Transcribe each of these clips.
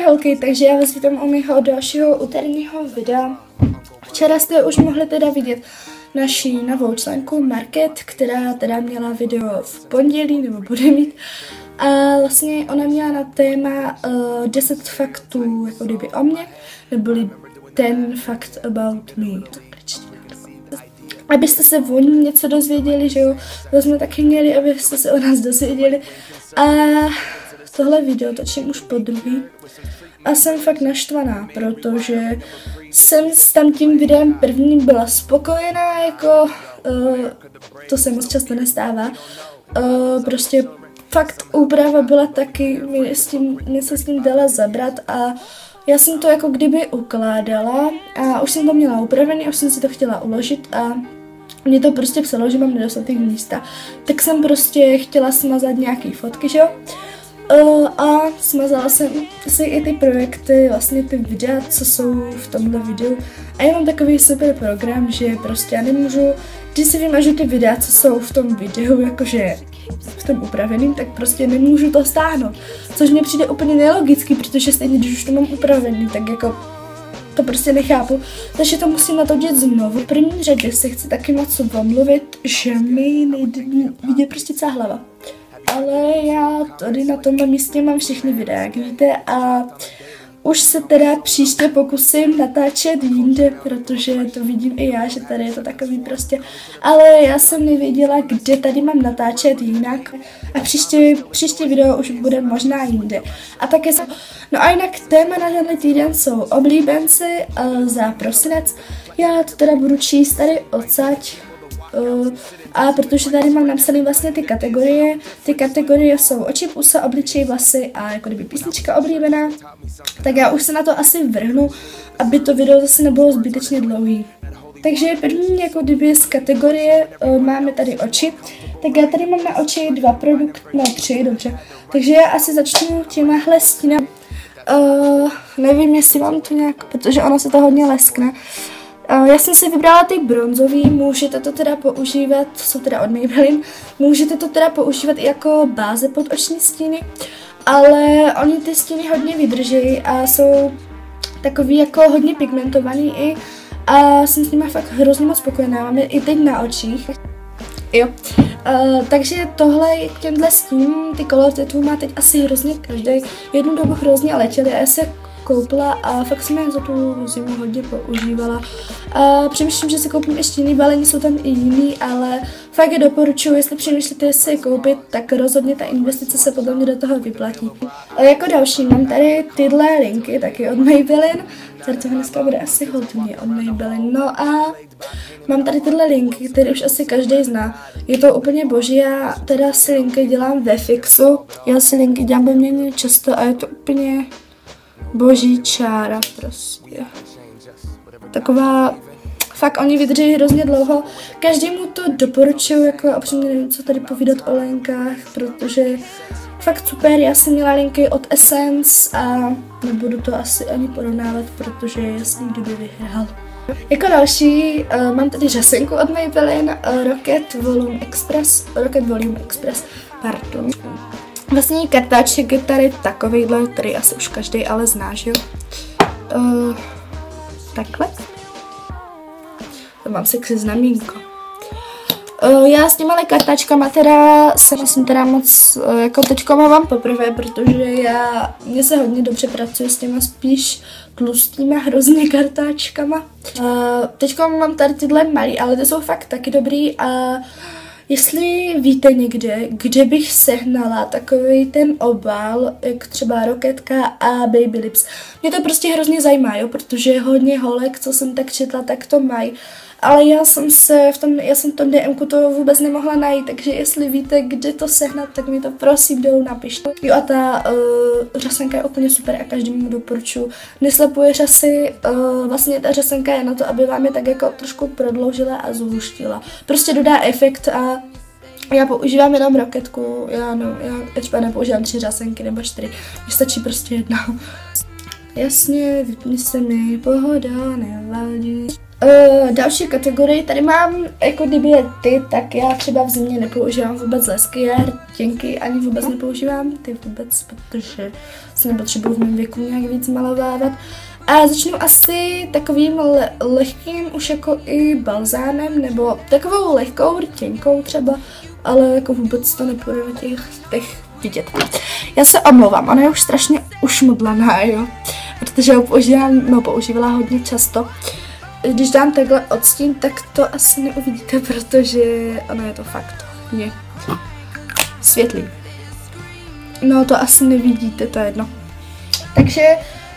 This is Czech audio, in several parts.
Ahoj holky, takže já vás vítám u mého dalšího úterního videa. Včera jste už mohli teda vidět naši novou členku Market, která teda měla video v pondělí, nebo bude mít. A vlastně ona měla na téma 10 faktů jako kdyby o mě, neboli 10 fact about me. Abyste se o ní něco dozvěděli, že jo, to jsme taky měli, abyste se o nás dozvěděli. A tohle video točím už podruhý a jsem fakt naštvaná, protože jsem s tam tím videem prvním byla spokojená, jako to se moc často nestává. Prostě fakt úprava byla taky, mě se s tím dala zabrat a já jsem to jako kdyby ukládala a už jsem to měla upravený, už jsem si to chtěla uložit a mě to prostě psalo, že mám nedostatek místa. Tak jsem prostě chtěla smazat nějaký fotky, že jo? A smazala jsem si i ty projekty, vlastně ty videa, co jsou v tomhle videu. A já mám takový super program, že prostě já nemůžu, když si vymažu ty videa, co jsou v tom videu, jakože v tom upraveným, tak prostě nemůžu to stáhnout. Což mě přijde úplně nelogický, protože stejně, když už to mám upravený, tak jako to prostě nechápu. Takže to musím natočit znovu. V první řadě se chci taky moc omluvit, že mi nejde vidět prostě celá hlava. Ale já tady na tomhle místě mám všechny videa, jak víte, a už se teda příště pokusím natáčet jinde, protože to vidím i já, že tady je to takový prostě, ale já jsem nevěděla, kde tady mám natáčet jinak a příští video už bude možná jinde. A také jsem, no a jinak téma na tenhle týden jsou oblíbenci za prosinec, já to teda budu číst tady odsaď. A protože tady mám napsané vlastně ty kategorie jsou oči, pusa, obličej, vlasy a jako kdyby písnička oblíbená, tak já už se na to asi vrhnu, aby to video zase nebylo zbytečně dlouhý. Takže první jako kdyby z kategorie máme tady oči, tak já tady mám na oči 2 produkty, no 3, dobře, takže já asi začnu těmahle stínami. Nevím, jestli mám to nějak, protože ono se to hodně leskne. Já jsem si vybrala ty bronzový, můžete to teda používat, jsou teda od Maybelline, můžete to teda používat i jako báze pod oční stíny, ale oni ty stíny hodně vydrží a jsou takový jako hodně pigmentovaný i a jsem s nimi fakt hrozně moc spokojená, mám je i teď na očích. Jo, takže tohle k těmhle stín, ty color tattoo má teď asi hrozně každý, jednu dobu hrozně letěli a já se koupila a fakt jsem je za tu zimu hodně používala. Přemýšlím, že si koupím ještě jiný balení, jsou tam i jiný, ale fakt je doporučuji, jestli přemýšlíte si je koupit, tak rozhodně ta investice se podle mě do toho vyplatí. Jako další mám tady tyhle linky, taky od Maybelline, tady toho dneska bude asi hodně od Maybelline, no a mám tady tyhle linky, které už asi každý zná. Je to úplně boží, já teda si linky dělám ve Fixu, já si linky dělám poměrně často a je to úplně boží čára prostě. Taková, fakt oni vydrží hrozně dlouho. Každému to doporučuju, jako opřímně nevím, co tady povídat o linkách, protože fakt super, já jsem měla linky od Essence a nebudu to asi ani porovnávat, protože je jasný, kdo by vyhrál. Jako další mám tady řasenku od Maybelline, Rocket Volume Express, pardon. Vlastně kartáček je tady takovejhle, který asi už každý ale zná, že jo? Takhle. To mám sexy znamínko. Já s těma kartáčkama teda se musím teda moc, jako teďko mám poprvé, protože mně se hodně dobře pracuje s těma spíš tlustýma hrozně kartáčkama. Teďko mám tady tyhle malý, ale ty jsou fakt taky dobrý a jestli víte někde, kde bych sehnala takový ten obal, jak třeba Rocketka a Baby Lips. Mě to prostě hrozně zajímá, jo, protože hodně holek, co jsem tak četla, tak to mají. Ale já jsem v tom DMku to vůbec nemohla najít, takže jestli víte, kde to sehnat, tak mi to prosím dolů napište. Jo a ta řasenka je úplně super a každému doporučuji. Neslepuje řasy, vlastně ta řasenka je na to, aby vám je tak jako trošku prodloužila a zhuštila. Prostě dodá efekt a já používám jenom Rocketku, já třeba nepoužívám 3 řasenky nebo 4, mně stačí prostě jedna. Jasně, vypni se mi, pohoda, nevadí. Další kategorii, tady mám jako kdyby ty, tak já třeba v zimě nepoužívám vůbec lesky, rtěnky ani vůbec nepoužívám ty vůbec, protože se nepotřebuji v mém věku nějak víc malovávat. A začnu asi takovým lehkým už jako i balzánem, nebo takovou lehkou rtěnkou třeba, ale jako vůbec to nepůjde na těch vidět. Já se omlouvám, ona je už strašně ušmudlaná, jo, protože ho používala hodně často. Když dám takhle odstín, tak to asi neuvidíte, protože ono je to fakt hodně světlý. No to asi nevidíte, to je jedno. Takže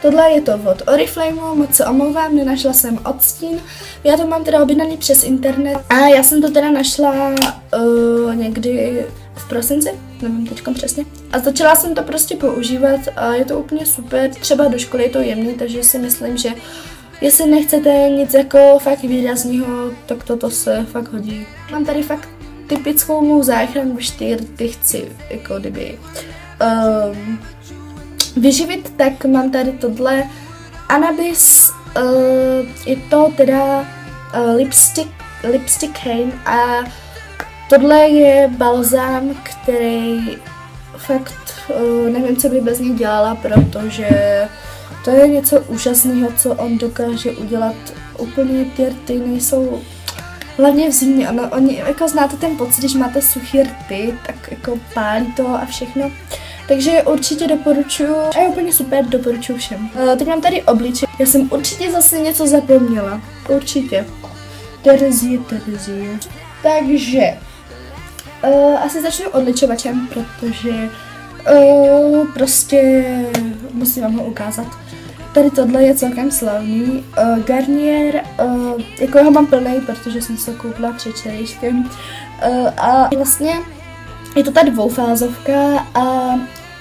tohle je to od Oriflameu, moc se omlouvám, nenašla jsem odstín. Já to mám teda objednaný přes internet a já jsem to teda našla někdy v prosinci, nevím teďkom přesně. A začala jsem to prostě používat a je to úplně super, třeba do školy je to jemný, takže si myslím, že jestli nechcete nic jako fakt výrazného, tak toto se fakt hodí. Mám tady fakt typickou mou záchrannou štýr, ty chci jako kdyby vyživit, tak mám tady tohle Anabis, je to teda lipstick Hain a tohle je balzám, který fakt nevím, co by bez něj dělala, protože to je něco úžasného, co on dokáže udělat. Úplně ty rty nejsou, hlavně v zimě, oni jako znáte ten pocit, když máte suchý rty, tak jako pálí to a všechno. Takže určitě doporučuji a je úplně super, doporučuji všem. Teď mám tady obličej, já jsem určitě zase něco zapomněla, určitě. Terezie. Takže asi začnu odličovačem, protože prostě musím vám ho ukázat. Tady tohle je celkem slavný. Garnier, jako ho mám plnej, protože jsem se to koupila před včerejškem. A vlastně je to ta dvoufázovka a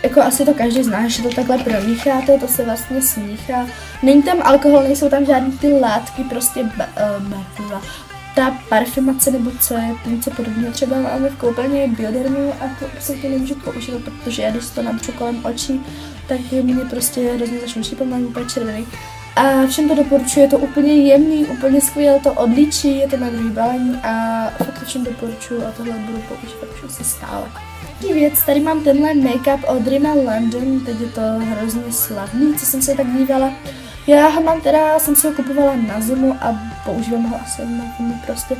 jako asi to každý zná, že to takhle promícháte, to se vlastně smíchá. Není tam alkohol, nejsou tam žádný ty látky, prostě ta parfumace nebo co je něco podobného. Třeba máme v koupelně Biodermu a to se to nemůžu používat, protože já když to natřu kolem očí, tak mě prostě hrozně začnu šípat, mám úplně červený. A všem to doporučuji, je to úplně jemný, úplně skvěle, to odličí, je to na druhý balení a fakt to všem doporučuji a tohle budu používat už asi stále. Věc, tady mám tenhle make-up od Rimmel London, teď je to hrozně slavný, co jsem se tak dívala. Já ho mám teda, jsem si ho kupovala na zimu a používám ho asi na zimu prostě.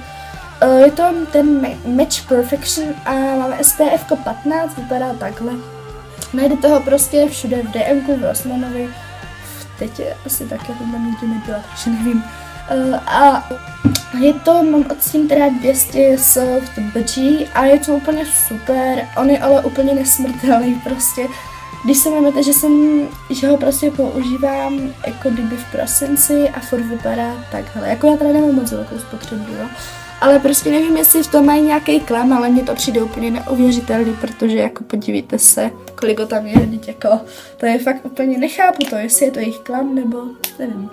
Je to ten Match Perfection a máme SPF 15, vypadá takhle. Najdete ho prostě všude v DMku, v Rossmanovi, teď je asi taky, to tam nikdy nebyla, takže nevím. A je to, mám odstín teda 200 Soft Budgie a je to úplně super, on je ale úplně nesmrtelný prostě. Když se vezmete, že ho prostě používám jako kdyby v prosinci a furt vypadá takhle, jako já teda nemám moc velkou spotřebu, jo. Ale prostě nevím, jestli v tom mají nějaký klam, ale mně to přijde úplně neuvěřitelný, protože jako podívejte se, kolik ho tam je, jako, to je fakt úplně, nechápu to, jestli je to jejich klam, nebo nevím.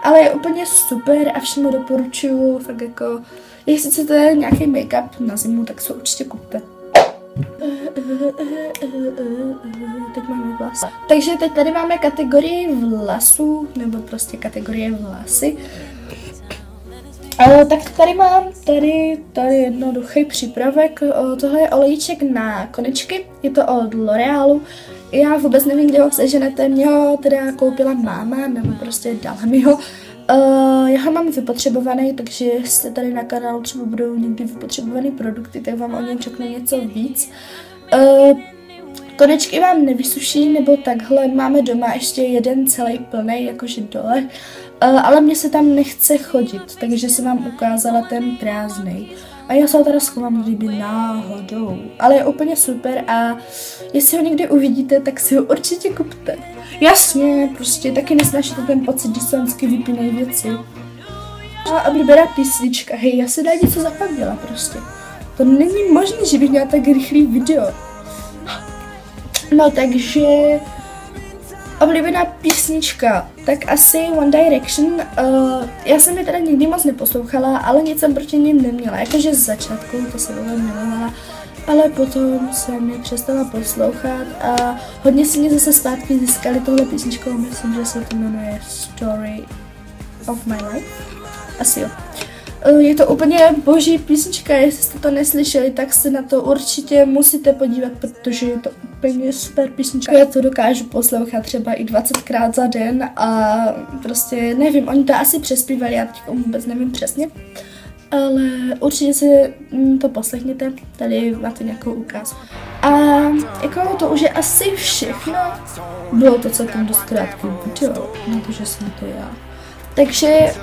Ale je úplně super a všem ho doporučuju, fakt jako, jestli chcete nějaký make-up na zimu, tak se určitě kupte. Teď máme vlasy. Takže teď tady máme kategorii vlasů, nebo prostě kategorie vlasy. Tak tady mám tady jednoduchý přípravek, tohle je olejček na konečky, je to od L'Orealu. Já vůbec nevím, kde ho seženete, mě ho teda koupila máma, nebo prostě dala mi ho. Já ho mám vypotřebovaný, takže jestli tady na kanálu třeba budou někdy vypotřebované produkty, tak vám o něm řeknu něco víc. Konečky vám nevysuší, nebo takhle, máme doma ještě jeden celý plný, jakože dole, ale mně se tam nechce chodit, takže jsem vám ukázala ten prázdnej. A já se ho teda schovám, kdyby náhodou, ale je úplně super a jestli ho někdy uvidíte, tak si ho určitě kupte. Jasně, prostě taky nesnášíte ten pocit, když se vždycky vypínají věci. A oblíbená písnička, hej, já si dá něco zapomněla prostě. To není možné, že bych měla tak rychlý video. No takže, oblíbená písnička, tak asi One Direction, já jsem je teda nikdy moc neposlouchala, ale nic jsem proti nim neměla, jakože z začátku to se velmi milovala, ale potom jsem je přestala poslouchat a hodně si mě zase zpátky získali tohle písničkou, myslím, že se to jmenuje Story of My Life. Asi jo. Je to úplně boží písnička, jestli jste to neslyšeli, tak se na to určitě musíte podívat, protože je to úplně super písnička. Já to dokážu poslouchat třeba i 20krát za den a prostě nevím, oni to asi přespívali, já teď vůbec nevím přesně. Ale určitě si to poslechněte, tady máte nějakou ukázku. A jako to už je asi všechno. Bylo to celkem dost krátký video, na to, že jsem to já. Takže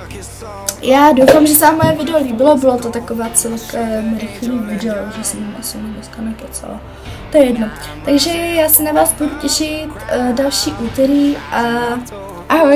já doufám, že se vám moje video líbilo, bylo to taková celkem rychlý video, že jsem asi dneska nekecala. To je jedno. Takže já se na vás budu těšit další úterý a ahoj!